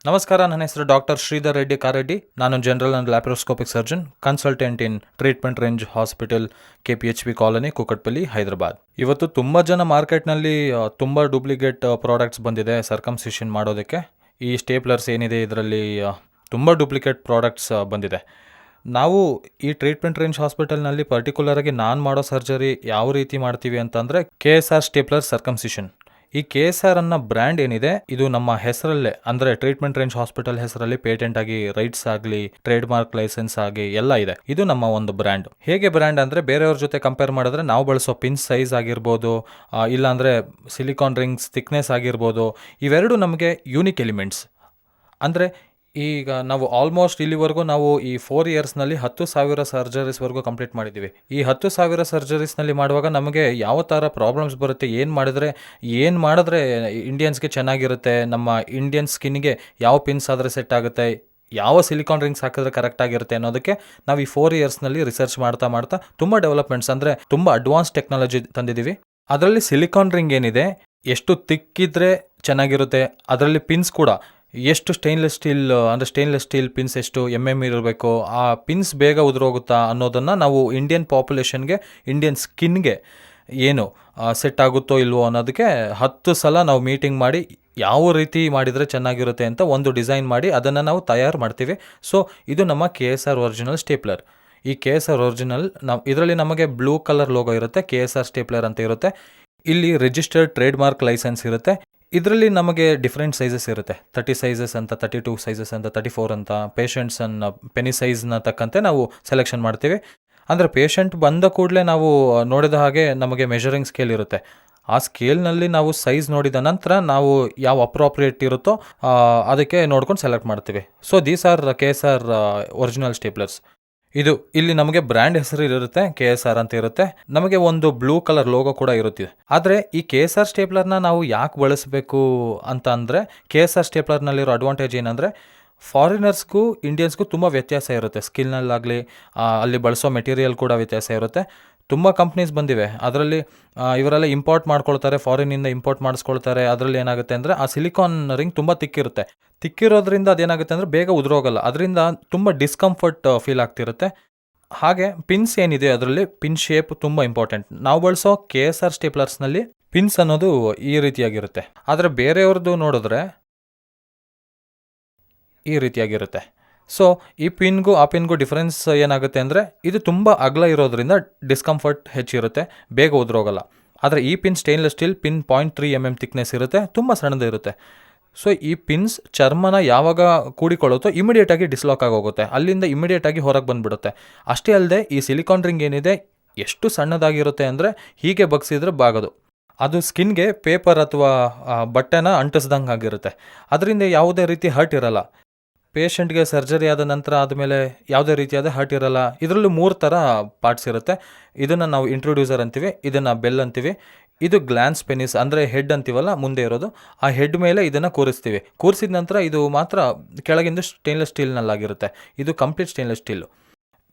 ನಮಸ್ಕಾರ, ನನ್ನ ಹೆಸರು ಡಾಕ್ಟರ್ ಶ್ರೀಧರ್ ರೆಡ್ಡಿ ಕಾರೆಡ್ಡಿ. ನಾನು general and laparoscopic surgeon, consultant in treatment range hospital, KPHP colony, Kukatpally, Hyderabad. ಇವತ್ತು ತುಂಬ ಜನ ಮಾರ್ಕೆಟ್ನಲ್ಲಿ ತುಂಬ ಡೂಪ್ಲಿಕೇಟ್ ಪ್ರಾಡಕ್ಟ್ಸ್ ಬಂದಿದೆ ಸರ್ಕಮ್ಸಿಷನ್ ಮಾಡೋದಕ್ಕೆ. ಈ ಸ್ಟೇಪ್ಲರ್ಸ್ ಏನಿದೆ ಇದರಲ್ಲಿ ತುಂಬ ಡೂಪ್ಲಿಕೇಟ್ ಪ್ರಾಡಕ್ಟ್ಸ್ ಬಂದಿದೆ. ನಾವು ಈ ಟ್ರೀಟ್ಮೆಂಟ್ ರೇಂಜ್ ಹಾಸ್ಪಿಟಲ್ನಲ್ಲಿ ಪರ್ಟಿಕ್ಯುಲರಾಗಿ ನಾನು ಮಾಡೋ ಸರ್ಜರಿ ಯಾವ ರೀತಿ ಮಾಡ್ತೀವಿ ಅಂತಂದರೆ KSR ಸ್ಟೇಪ್ಲರ್ ಸರ್ಕಮ್ಸಿಷನ್. ಈ KSR ಅನ್ನೋ ಬ್ರ್ಯಾಂಡ್ ಏನಿದೆ ಇದು ನಮ್ಮ ಹೆಸರಲ್ಲೇ, ಅಂದರೆ ಟ್ರೀಟ್ಮೆಂಟ್ ರೇಂಜ್ ಹಾಸ್ಪಿಟಲ್ ಹೆಸರಲ್ಲಿ ಪೇಟೆಂಟ್ ಆಗಿ, ರೈಟ್ಸ್ ಆಗಲಿ, ಟ್ರೇಡ್ ಮಾರ್ಕ್ ಲೈಸೆನ್ಸ್ ಆಗಿ ಎಲ್ಲ ಇದೆ. ಇದು ನಮ್ಮ ಒಂದು ಬ್ರ್ಯಾಂಡ್. ಹೇಗೆ ಬ್ರ್ಯಾಂಡ್ ಅಂದರೆ ಬೇರೆಯವ್ರ ಜೊತೆ ಕಂಪೇರ್ ಮಾಡಿದ್ರೆ ನಾವು ಬಳಸೋ ಪಿನ್ ಸೈಜ್ ಆಗಿರ್ಬೋದು, ಇಲ್ಲಾಂದರೆ ಸಿಲಿಕಾನ್ ರಿಂಗ್ಸ್ ಥಿಕ್ನೆಸ್ ಆಗಿರ್ಬೋದು, ಇವೆರಡು ನಮಗೆ ಯೂನಿಕ್ ಎಲಿಮೆಂಟ್ಸ್. ಅಂದರೆ ಈಗ ನಾವು ಆಲ್ಮೋಸ್ಟ್ ಇಲ್ಲಿವರೆಗೂ ನಾವು ಈ 4 ಇಯರ್ಸ್ನಲ್ಲಿ 10,000 ಸರ್ಜರೀಸ್ವರೆಗೂ ಕಂಪ್ಲೀಟ್ ಮಾಡಿದ್ದೀವಿ. ಈ 10,000 ಸರ್ಜರೀಸ್ನಲ್ಲಿ ಮಾಡುವಾಗ ನಮಗೆ ಯಾವ ಥರ ಪ್ರಾಬ್ಲಮ್ಸ್ ಬರುತ್ತೆ, ಏನು ಮಾಡಿದ್ರೆ ಇಂಡಿಯನ್ಸ್ಗೆ ಚೆನ್ನಾಗಿರುತ್ತೆ, ನಮ್ಮ ಇಂಡಿಯನ್ ಸ್ಕಿನ್ಗೆ ಯಾವ ಪಿನ್ಸ್ ಆದರೆ ಸೆಟ್ ಆಗುತ್ತೆ, ಯಾವ ಸಿಲಿಕಾನ್ ರಿಂಗ್ಸ್ ಹಾಕಿದ್ರೆ ಕರೆಕ್ಟ್ ಆಗಿರುತ್ತೆ ಅನ್ನೋದಕ್ಕೆ ನಾವು ಈ 4 ಇಯರ್ಸ್ನಲ್ಲಿ ರಿಸರ್ಚ್ ಮಾಡ್ತಾ ತುಂಬ ಡೆವಲಪ್ಮೆಂಟ್ಸ್, ಅಂದರೆ ತುಂಬ ಅಡ್ವಾನ್ಸ್ ಟೆಕ್ನಾಲಜಿ ತಂದಿದ್ದೀವಿ. ಅದರಲ್ಲಿ ಸಿಲಿಕಾನ್ ರಿಂಗ್ ಏನಿದೆ ಎಷ್ಟು ತಿಕ್ಕಿದ್ರೆ ಚೆನ್ನಾಗಿರುತ್ತೆ, ಅದರಲ್ಲಿ ಪಿನ್ಸ್ ಕೂಡ ಎಷ್ಟು ಸ್ಟೇನ್ಲೆಸ್ ಸ್ಟೀಲ್ ಪಿನ್ಸ್ ಎಷ್ಟು ಇರಬೇಕು, ಆ ಪಿನ್ಸ್ ಬೇಗ ಉದುರೋಗುತ್ತಾ ಅನ್ನೋದನ್ನು ನಾವು ಇಂಡಿಯನ್ ಪಾಪ್ಯುಲೇಷನ್ಗೆ, ಇಂಡಿಯನ್ ಸ್ಕಿನ್ಗೆ ಏನು ಸೆಟ್ ಆಗುತ್ತೋ ಇಲ್ವೋ ಅನ್ನೋದಕ್ಕೆ 10 ಸಲ ನಾವು ಮೀಟಿಂಗ್ ಮಾಡಿ ಯಾವ ರೀತಿ ಮಾಡಿದರೆ ಚೆನ್ನಾಗಿರುತ್ತೆ ಅಂತ ಒಂದು ಡಿಸೈನ್ ಮಾಡಿ ಅದನ್ನು ನಾವು ತಯಾರು ಮಾಡ್ತೀವಿ. ಸೊ ಇದು ನಮ್ಮ KSR ಒರಿಜಿನಲ್ ಸ್ಟೇಪ್ಲರ್. ಈ KSR ಒರಿಜಿನಲ್ ಇದರಲ್ಲಿ ನಮಗೆ ಬ್ಲೂ ಕಲರ್ ಲೋಗೋ ಇರುತ್ತೆ, KSR ಸ್ಟೇಪ್ಲರ್ ಅಂತ ಇರುತ್ತೆ. ಇಲ್ಲಿ ರಿಜಿಸ್ಟರ್ಡ್ ಟ್ರೇಡ್ ಮಾರ್ಕ್ ಲೈಸೆನ್ಸ್ ಇರುತ್ತೆ. ಇದರಲ್ಲಿ ನಮಗೆ ಡಿಫ್ರೆಂಟ್ ಸೈಜಸ್ ಇರುತ್ತೆ, 30 ಸೈಜಸ್ ಅಂತ, 32 ಸೈಜಸ್ ಅಂತ, 34 ಅಂತ. ಪೇಷಂಟ್ಸನ್ನು ಪೆನಿ ಸೈಜ್ನ ತಕ್ಕಂತೆ ನಾವು ಸೆಲೆಕ್ಷನ್ ಮಾಡ್ತೀವಿ. ಅಂದರೆ ಪೇಷಂಟ್ ಬಂದ ಕೂಡಲೇ ನಾವು ನೋಡಿದ ಹಾಗೆ ನಮಗೆ ಮೆಷರಿಂಗ್ ಸ್ಕೇಲ್ ಇರುತ್ತೆ. ಆ ಸ್ಕೇಲ್ನಲ್ಲಿ ನಾವು ಸೈಜ್ ನೋಡಿದ ನಂತರ ನಾವು ಯಾವ ಅಪ್ರೋಪ್ರಿಯೇಟ್ ಇರುತ್ತೋ ಅದಕ್ಕೆ ನೋಡ್ಕೊಂಡು ಸೆಲೆಕ್ಟ್ ಮಾಡ್ತೀವಿ. So these are KSR original staplers. ಇದು ಇಲ್ಲಿ ನಮಗೆ ಬ್ರ್ಯಾಂಡ್ ಹೆಸರು ಇರುತ್ತೆ, KSR ಅಂತ ಇರುತ್ತೆ. ನಮಗೆ ಒಂದು ಬ್ಲೂ ಕಲರ್ ಲೋಗೋ ಕೂಡ ಇರುತ್ತೆ. ಆದರೆ ಈ KSR ಸ್ಟೇಪ್ಲರ್ನ ನಾವು ಯಾಕೆ ಬಳಸಬೇಕು ಅಂತ ಅಂದರೆ, KSR ಸ್ಟೇಪ್ಲರ್ನಲ್ಲಿರೋ ಅಡ್ವಾಂಟೇಜ್ ಏನಂದರೆ ಫಾರಿನರ್ಸ್ಗೂ ಇಂಡಿಯನ್ಸ್ಗೂ ತುಂಬ ವ್ಯತ್ಯಾಸ ಇರುತ್ತೆ. ಸ್ಕಿನ್ನಲ್ಲಾಗಲಿ ಅಲ್ಲಿ ಬಳಸೋ ಮೆಟೀರಿಯಲ್ ಕೂಡ ವ್ಯತ್ಯಾಸ ಇರುತ್ತೆ. ತುಂಬ ಕಂಪ್ನೀಸ್ ಬಂದಿವೆ, ಅದರಲ್ಲಿ ಇವರೆಲ್ಲ ಇಂಪೋರ್ಟ್ ಮಾಡ್ಕೊಳ್ತಾರೆ, ಫಾರಿನಿಂದ ಇಂಪೋರ್ಟ್ ಮಾಡಿಸ್ಕೊಳ್ತಾರೆ. ಅದರಲ್ಲಿ ಏನಾಗುತ್ತೆ ಅಂದರೆ ಆ ಸಿಲಿಕಾನ್ ರಿಂಗ್ ತುಂಬ ತಿಕ್ಕಿರೋದ್ರಿಂದ ಅದೇನಾಗುತ್ತೆ ಅಂದರೆ ಬೇಗ ಉದುರೋಗಲ್ಲ, ಅದರಿಂದ ತುಂಬ ಡಿಸ್ಕಂಫರ್ಟ್ ಫೀಲ್ ಆಗ್ತಿರುತ್ತೆ. ಹಾಗೆ ಪಿನ್ಸ್ ಏನಿದೆ ಅದರಲ್ಲಿ ಪಿನ್ ಶೇಪ್ ತುಂಬ ಇಂಪಾರ್ಟೆಂಟ್. ನಾವು ಬಳಸೋ KSR ಸ್ಟೇಪ್ಲರ್ಸ್ನಲ್ಲಿ ಪಿನ್ಸ್ ಅನ್ನೋದು ಈ ರೀತಿಯಾಗಿರುತ್ತೆ, ಆದರೆ ಬೇರೆಯವ್ರದ್ದು ನೋಡಿದ್ರೆ ಈ ರೀತಿಯಾಗಿರುತ್ತೆ. ಸೊ ಈ ಪಿನ್ಗೂ ಆ ಪಿನ್ಗೂ ಡಿಫ್ರೆನ್ಸ್ ಏನಾಗುತ್ತೆ ಅಂದರೆ ಇದು ತುಂಬ ಅಗಲ ಇರೋದ್ರಿಂದ ಡಿಸ್ಕಂಫರ್ಟ್ ಹೆಚ್ಚಿರುತ್ತೆ, ಬೇಗ ಉದುರೋಗಲ್ಲ. ಆದರೆ ಈ pin stainless steel pin 0.3 thickness ಇರುತ್ತೆ, ತುಂಬ ಸಣ್ಣದಿರುತ್ತೆ. ಸೊ ಈ ಪಿನ್ಸ್ ಚರ್ಮನ ಯಾವಾಗ ಕೂಡಿಕೊಳ್ಳುತ್ತೋ ಇಮಿಡಿಯೇಟಾಗಿ ಡಿಸ್ಲಾಕ್ ಆಗೋಗುತ್ತೆ, ಅಲ್ಲಿಂದ ಇಮಿಡಿಯೇಟಾಗಿ ಹೊರಗೆ ಬಂದುಬಿಡುತ್ತೆ. ಅಷ್ಟೇ ಅಲ್ಲದೆ ಈ ಸಿಲಿಕಾನ್ ರಿಂಗ್ ಏನಿದೆ ಎಷ್ಟು ಸಣ್ಣದಾಗಿರುತ್ತೆ ಅಂದರೆ ಹೀಗೆ ಬಗ್ಸಿದ್ರೆ ಬಾಗೋದು. ಅದು ಸ್ಕಿನ್ಗೆ ಪೇಪರ್ ಅಥವಾ ಬಟ್ಟೆನ ಅಂಟಿಸ್ದಂಗೆ ಆಗಿರುತ್ತೆ. ಅದರಿಂದ ಯಾವುದೇ ರೀತಿ ಹರ್ಟ್ ಇರಲ್ಲ. ಪೇಷಂಟ್ಗೆ ಸರ್ಜರಿ ಆದ ನಂತರ ಆದಮೇಲೆ ಯಾವುದೇ ರೀತಿಯಾದ ಹರ್ಟ್ ಇರಲ್ಲ. ಇದರಲ್ಲೂ 3 ಥರ ಪಾರ್ಟ್ಸ್ ಇರುತ್ತೆ. ಇದನ್ನು ನಾವು ಇಂಟ್ರೊಡ್ಯೂಸರ್ ಅಂತೀವಿ, ಇದನ್ನು ಬೆಲ್ ಅಂತೀವಿ. ಇದು ಗ್ಲ್ಯಾನ್ಸ್ ಪೆನಿಸ್ ಅಂದರೆ ಹೆಡ್ ಅಂತೀವಲ್ಲ, ಮುಂದೆ ಇರೋದು, ಆ ಹೆಡ್ ಮೇಲೆ ಇದನ್ನು ಕೂರಿಸಿದ ನಂತರ ಇದು ಮಾತ್ರ ಕೆಳಗಿಂದ ಸ್ಟೇನ್ಲೆಸ್ ಸ್ಟೀಲ್ನಲ್ಲಾಗಿರುತ್ತೆ. ಇದು ಕಂಪ್ಲೀಟ್ ಸ್ಟೇನ್ಲೆಸ್ ಸ್ಟೀಲು.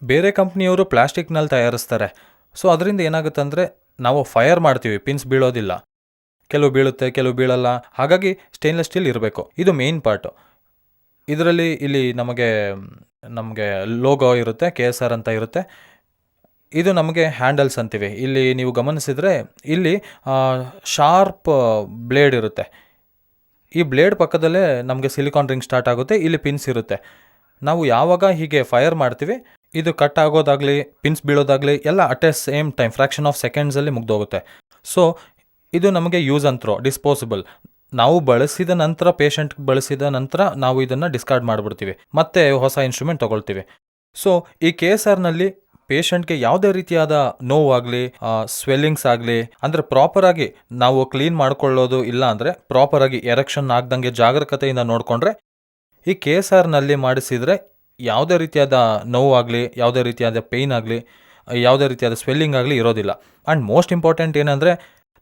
ಬೇರೆ ಕಂಪ್ನಿಯವರು ಪ್ಲಾಸ್ಟಿಕ್ನಲ್ಲಿ ತಯಾರಿಸ್ತಾರೆ. ಸೊ ಅದರಿಂದ ಏನಾಗುತ್ತೆ ಅಂದರೆ ನಾವು ಫೈರ್ ಮಾಡ್ತೀವಿ, ಪಿನ್ಸ್ ಬೀಳೋದಿಲ್ಲ, ಕೆಲವು ಬೀಳುತ್ತೆ ಕೆಲವು ಬೀಳಲ್ಲ. ಹಾಗಾಗಿ ಸ್ಟೇನ್ಲೆಸ್ ಸ್ಟೀಲ್ ಇರಬೇಕು. ಇದು ಮೇನ್ ಪಾರ್ಟು. ಇದರಲ್ಲಿ ಇಲ್ಲಿ ನಮಗೆ ಲೋಗೋ ಇರುತ್ತೆ, KSR ಅಂತ ಇರುತ್ತೆ. ಇದು ನಮಗೆ ಹ್ಯಾಂಡಲ್ಸ್ ಅಂತೀವಿ. ಇಲ್ಲಿ ನೀವು ಗಮನಿಸಿದರೆ ಇಲ್ಲಿ ಶಾರ್ಪ್ ಬ್ಲೇಡ್ ಇರುತ್ತೆ. ಈ ಬ್ಲೇಡ್ ಪಕ್ಕದಲ್ಲೇ ನಮಗೆ ಸಿಲಿಕಾನ್ ರಿಂಗ್ ಸ್ಟಾರ್ಟ್ ಆಗುತ್ತೆ, ಇಲ್ಲಿ ಪಿನ್ಸ್ ಇರುತ್ತೆ. ನಾವು ಯಾವಾಗ ಹೀಗೆ ಫೈರ್ ಮಾಡ್ತೀವಿ ಇದು ಕಟ್ ಆಗೋದಾಗಲಿ ಪಿನ್ಸ್ ಬೀಳೋದಾಗಲಿ ಎಲ್ಲ at a same time fraction of ಸೆಕೆಂಡ್ಸಲ್ಲಿ ಮುಗ್ದೋಗುತ್ತೆ. ಸೊ ಇದು ನಮಗೆ ಯೂಸ್ ಆ್ಯಂಡ್ ಥ್ರೋ, ಡಿಸ್ಪೋಸಿಬಲ್. ನಾವು ಬಳಸಿದ ನಂತರ, ಪೇಷಂಟ್ ಬಳಸಿದ ನಂತರ ನಾವು ಇದನ್ನು ಡಿಸ್ಕಾರ್ಡ್ ಮಾಡಿಬಿಡ್ತೀವಿ, ಮತ್ತೆ ಹೊಸ ಇನ್ಸ್ಟ್ರೂಮೆಂಟ್ ತೊಗೊಳ್ತೀವಿ. ಸೊ ಈ KSRನಲ್ಲಿ ಪೇಷಂಟ್ಗೆ ಯಾವುದೇ ರೀತಿಯಾದ ನೋವಾಗಲಿ, ಸ್ವೆಲ್ಲಿಂಗ್ಸ್ ಆಗಲಿ, ಅಂದರೆ ಪ್ರಾಪರಾಗಿ ನಾವು ಕ್ಲೀನ್ ಮಾಡ್ಕೊಳ್ಳೋದು ಇಲ್ಲ ಅಂದರೆ ಪ್ರಾಪರಾಗಿ ಎರೆಕ್ಷನ್ ಆಗ್ದಂಗೆ ಜಾಗರೂಕತೆಯಿಂದ ನೋಡಿಕೊಂಡ್ರೆ ಈ KSRನಲ್ಲಿ ಮಾಡಿಸಿದರೆ ಯಾವುದೇ ರೀತಿಯಾದ ನೋವಾಗಲಿ, ಯಾವುದೇ ರೀತಿಯಾದ ಪೇಯ್ನ್ ಆಗಲಿ, ಯಾವುದೇ ರೀತಿಯಾದ ಸ್ವೆಲ್ಲಿಂಗ್ ಆಗಲಿ ಇರೋದಿಲ್ಲ. ಆ್ಯಂಡ್ ಮೋಸ್ಟ್ ಇಂಪಾರ್ಟೆಂಟ್ ಏನಂದರೆ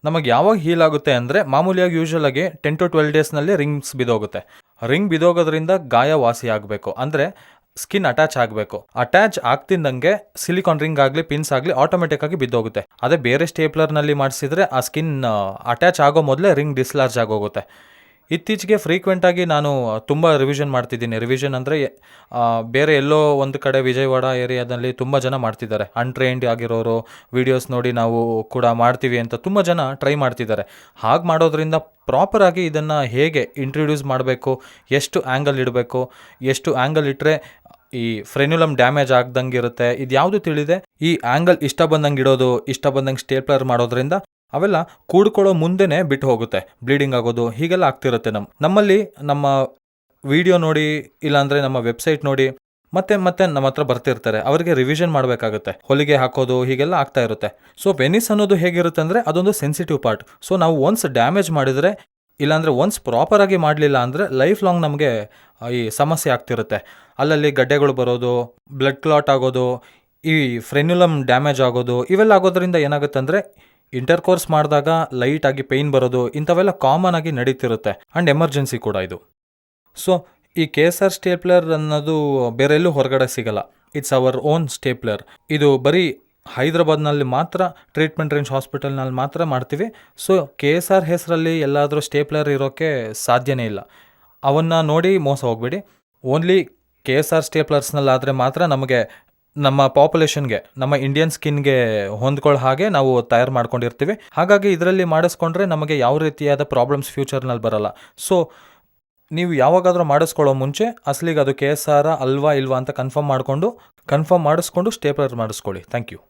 ನಮಗೆ ಯಾವಾಗ ಹೀಲ್ ಆಗುತ್ತೆ ಅಂದರೆ ಮಾಮೂಲಿಯಾಗಿ ಯೂಶ್ವಲಾಗಿ 10 to 12 ಡೇಸ್ನಲ್ಲಿ ರಿಂಗ್ಸ್ ಬಿದ್ದೋಗುತ್ತೆ. ರಿಂಗ್ ಬಿದ್ದೋಗೋದ್ರಿಂದ ಗಾಯ ವಾಸಿ ಆಗಬೇಕು ಅಂದರೆ ಸ್ಕಿನ್ ಅಟ್ಯಾಚ್ ಆಗಬೇಕು. ಅಟ್ಯಾಚ್ ಆಗ್ತಿದ್ದಂಗೆ ಸಿಲಿಕಾನ್ ರಿಂಗ್ ಆಗಲಿ ಪಿನ್ಸ್ ಆಗಲಿ ಆಟೋಮೆಟಿಕ್ ಆಗಿ ಬಿದ್ದೋಗುತ್ತೆ. ಅದೇ ಬೇರೆ ಸ್ಟೇಪ್ಲರ್ನಲ್ಲಿ ಮಾಡಿಸಿದ್ರೆ ಆ ಸ್ಕಿನ್ ಅಟ್ಯಾಚ್ ಆಗೋ ಮೊದಲೇ ರಿಂಗ್ ಡಿಸ್ಲಾರ್ಜ್ ಆಗೋಗುತ್ತೆ. ಇತ್ತೀಚೆಗೆ ಫ್ರೀಕ್ವೆಂಟಾಗಿ ನಾನು ತುಂಬ ರಿವಿಷನ್ ಮಾಡ್ತಿದ್ದೀನಿ. ರಿವಿಷನ್ ಅಂದರೆ ಬೇರೆ ಎಲ್ಲೋ ಒಂದು ಕಡೆ ವಿಜಯವಾಡ ಏರಿಯಾದಲ್ಲಿ ತುಂಬ ಜನ ಮಾಡ್ತಿದ್ದಾರೆ. ಅನ್‌ಟ್ರೈನ್ಡ್ ಆಗಿರೋರು ವೀಡಿಯೋಸ್ ನೋಡಿ ನಾವು ಕೂಡ ಮಾಡ್ತೀವಿ ಅಂತ ತುಂಬ ಜನ ಟ್ರೈ ಮಾಡ್ತಿದ್ದಾರೆ. ಹಾಗೆ ಮಾಡೋದ್ರಿಂದ ಪ್ರಾಪರಾಗಿ ಇದನ್ನು ಹೇಗೆ ಇಂಟ್ರೊಡ್ಯೂಸ್ ಮಾಡಬೇಕು, ಎಷ್ಟು ಆ್ಯಂಗಲ್ ಇಡಬೇಕು, ಎಷ್ಟು ಆ್ಯಂಗಲ್ ಇಟ್ಟರೆ ಈ ಫ್ರೆನ್ಯುಲಮ್ ಡ್ಯಾಮೇಜ್ ಆಗ್ದಂಗೆ ಇರುತ್ತೆ, ಇದು ಯಾವುದು ತಿಳಿದೆ ಈ ಆ್ಯಂಗಲ್ ಇಷ್ಟ ಬಂದಂಗೆ ಇಡೋದು, ಇಷ್ಟ ಬಂದಂಗೆ ಸ್ಟೇಪ್ಲರ್ ಮಾಡೋದ್ರಿಂದ ಅವೆಲ್ಲ ಕೂಡ್ಕೊಳ್ಳೋ ಮುಂದೆನೇ ಬಿಟ್ಟು ಹೋಗುತ್ತೆ, ಬ್ಲೀಡಿಂಗ್ ಆಗೋದು ಹೀಗೆಲ್ಲ ಆಗ್ತಿರುತ್ತೆ. ನಮ್ಮಲ್ಲಿ ನಮ್ಮ ವಿಡಿಯೋ ನೋಡಿ ಇಲ್ಲಾಂದರೆ ನಮ್ಮ ವೆಬ್ಸೈಟ್ ನೋಡಿ ಮತ್ತೆ ನಮ್ಮ ಹತ್ರ ಬರ್ತಿರ್ತಾರೆ. ಅವರಿಗೆ ರಿವಿಷನ್ ಮಾಡಬೇಕಾಗುತ್ತೆ, ಹೊಲಿಗೆ ಹಾಕೋದು ಹೀಗೆಲ್ಲ ಆಗ್ತಾ ಇರುತ್ತೆ. ಸೊ ವೆನಿಸ್ ಅನ್ನೋದು ಹೇಗಿರುತ್ತೆ ಅಂದರೆ ಅದೊಂದು ಸೆನ್ಸಿಟಿವ್ ಪಾರ್ಟ್. ಸೊ ನಾವು ಒನ್ಸ್ ಡ್ಯಾಮೇಜ್ ಮಾಡಿದರೆ ಇಲ್ಲಾಂದರೆ ಒನ್ಸ್ ಪ್ರಾಪರಾಗಿ ಮಾಡಲಿಲ್ಲ ಅಂದರೆ ಲೈಫ್ ಲಾಂಗ್ ನಮಗೆ ಈ ಸಮಸ್ಯೆ ಆಗ್ತಿರುತ್ತೆ. ಅಲ್ಲಲ್ಲಿ ಗಡ್ಡೆಗಳು ಬರೋದು, ಬ್ಲಡ್ ಕ್ಲಾಟ್ ಆಗೋದು, ಈ ಫ್ರೆನ್ಯುಲಮ್ ಡ್ಯಾಮೇಜ್ ಆಗೋದು ಇವೆಲ್ಲ ಆಗೋದ್ರಿಂದ ಏನಾಗುತ್ತೆ ಅಂದರೆ ಇಂಟರ್ಕೋರ್ಸ್ ಮಾಡಿದಾಗ ಲೈಟಾಗಿ ಪೇಯ್ನ್ ಬರೋದು ಇಂಥವೆಲ್ಲ ಕಾಮನ್ ಆಗಿ ನಡೀತಿರುತ್ತೆ. ಆ್ಯಂಡ್ ಎಮರ್ಜೆನ್ಸಿ ಕೂಡ ಇದು. ಸೊ ಈ KSR ಸ್ಟೇಪ್ಲರ್ ಅನ್ನೋದು ಬೇರೆ ಎಲ್ಲೂ ಹೊರಗಡೆ ಸಿಗಲ್ಲ. It's our own stapler. ಇದು ಬರೀ ಹೈದ್ರಾಬಾದ್ನಲ್ಲಿ ಮಾತ್ರ, ಟ್ರೀಟ್ಮೆಂಟ್ ರೇಂಜ್ ಹಾಸ್ಪಿಟಲ್ನಲ್ಲಿ ಮಾತ್ರ ಮಾಡ್ತೀವಿ. ಸೊ KSR ಹೆಸರಲ್ಲಿ ಎಲ್ಲಾದರೂ ಸ್ಟೇಪ್ಲರ್ ಇರೋಕ್ಕೆ ಸಾಧ್ಯನೇ ಇಲ್ಲ. ಅವನ್ನ ನೋಡಿ ಮೋಸ ಹೋಗಬೇಡಿ. ಓನ್ಲಿ KSR ಸ್ಟೇಪ್ಲರ್ಸ್ನಲ್ಲಾದರೆ ಮಾತ್ರ ನಮಗೆ ನಮ್ಮ ಪಾಪ್ಯುಲೇಷನ್ಗೆ, ನಮ್ಮ ಇಂಡಿಯನ್ ಸ್ಕಿನ್ಗೆ ಹೊಂದ್ಕೊಳ್ಳೋ ಹಾಗೆ ನಾವು ತಯಾರು ಮಾಡ್ಕೊಂಡಿರ್ತೀವಿ. ಹಾಗಾಗಿ ಇದರಲ್ಲಿ ಮಾಡಿಸ್ಕೊಂಡ್ರೆ ನಮಗೆ ಯಾವ ರೀತಿಯಾದ ಪ್ರಾಬ್ಲಮ್ಸ್ ಫ್ಯೂಚರ್ನಲ್ಲಿ ಬರಲ್ಲ. ಸೊ ನೀವು ಯಾವಾಗಾದರೂ ಮಾಡಿಸ್ಕೊಳ್ಳೋ ಮುಂಚೆ ಅಸಲಿಗೆ ಅದು KSR ಅಲ್ವಾ ಇಲ್ವಾ ಅಂತ ಕನ್ಫರ್ಮ್ ಮಾಡಿಸ್ಕೊಂಡು ಸ್ಟೇಪ್ಲರ್ ಮಾಡಿಸ್ಕೊಳ್ಳಿ. Thank you.